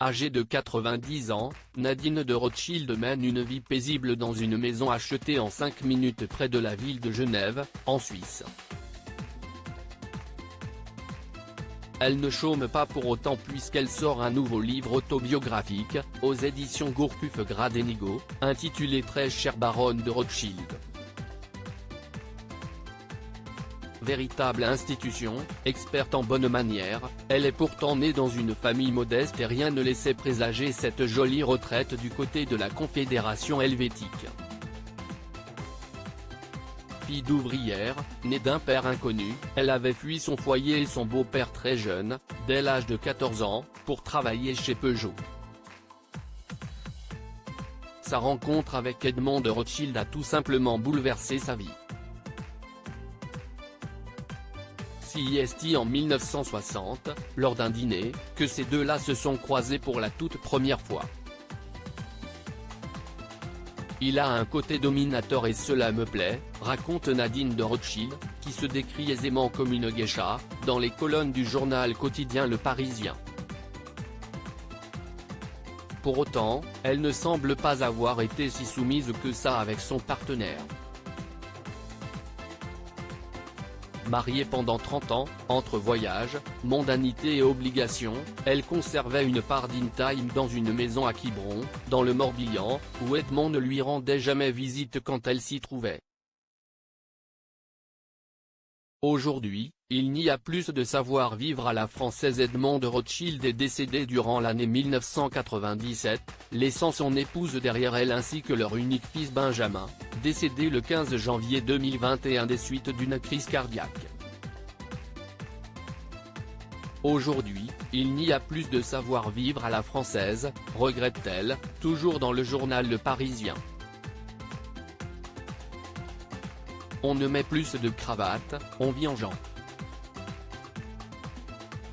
Âgée de 90 ans, Nadine de Rothschild mène une vie paisible dans une maison achetée en 5 minutes près de la ville de Genève, en Suisse. Elle ne chôme pas pour autant puisqu'elle sort un nouveau livre autobiographique, aux éditions Gourcuff Gradenigo, intitulé Très chère baronne de Rothschild. Véritable institution, experte en bonne manière, elle est pourtant née dans une famille modeste et rien ne laissait présager cette jolie retraite du côté de la Confédération helvétique. Fille d'ouvrière, née d'un père inconnu, elle avait fui son foyer et son beau-père très jeune, dès l'âge de 14 ans, pour travailler chez Peugeot. Sa rencontre avec Edmond de Rothschild a tout simplement bouleversé sa vie. C'est en 1960, lors d'un dîner, que ces deux-là se sont croisés pour la toute première fois. Il a un côté dominateur et cela me plaît, raconte Nadine de Rothschild, qui se décrit aisément comme une geisha, dans les colonnes du journal quotidien Le Parisien. Pour autant, elle ne semble pas avoir été si soumise que ça avec son partenaire. Mariée pendant 30 ans, entre voyages, mondanité et obligations, elle conservait une part d'in-time dans une maison à Quiberon, dans le Morbihan, où Edmond ne lui rendait jamais visite quand elle s'y trouvait. Aujourd'hui, il n'y a plus de savoir-vivre à la française. Edmond de Rothschild est décédé durant l'année 1997, laissant son épouse derrière elle ainsi que leur unique fils Benjamin, décédé le 15 janvier 2021 des suites d'une crise cardiaque. Aujourd'hui, il n'y a plus de savoir-vivre à la française, regrette-t-elle, toujours dans le journal Le Parisien. On ne met plus de cravate, on vit en gens.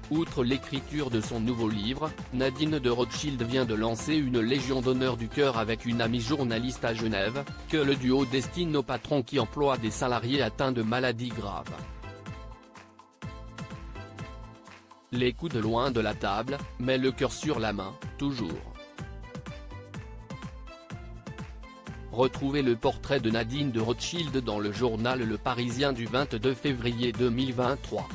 Outre l'écriture de son nouveau livre, Nadine de Rothschild vient de lancer une Légion d'honneur du cœur avec une amie journaliste à Genève, que le duo destine aux patrons qui emploient des salariés atteints de maladies graves. Les coudes loin de la table, mais le cœur sur la main, toujours. Retrouvez le portrait de Nadine de Rothschild dans le journal Le Parisien du 22 février 2023.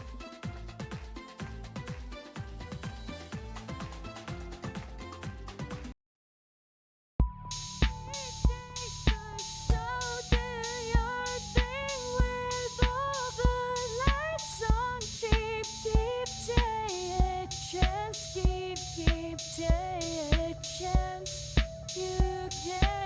Take a chance, you can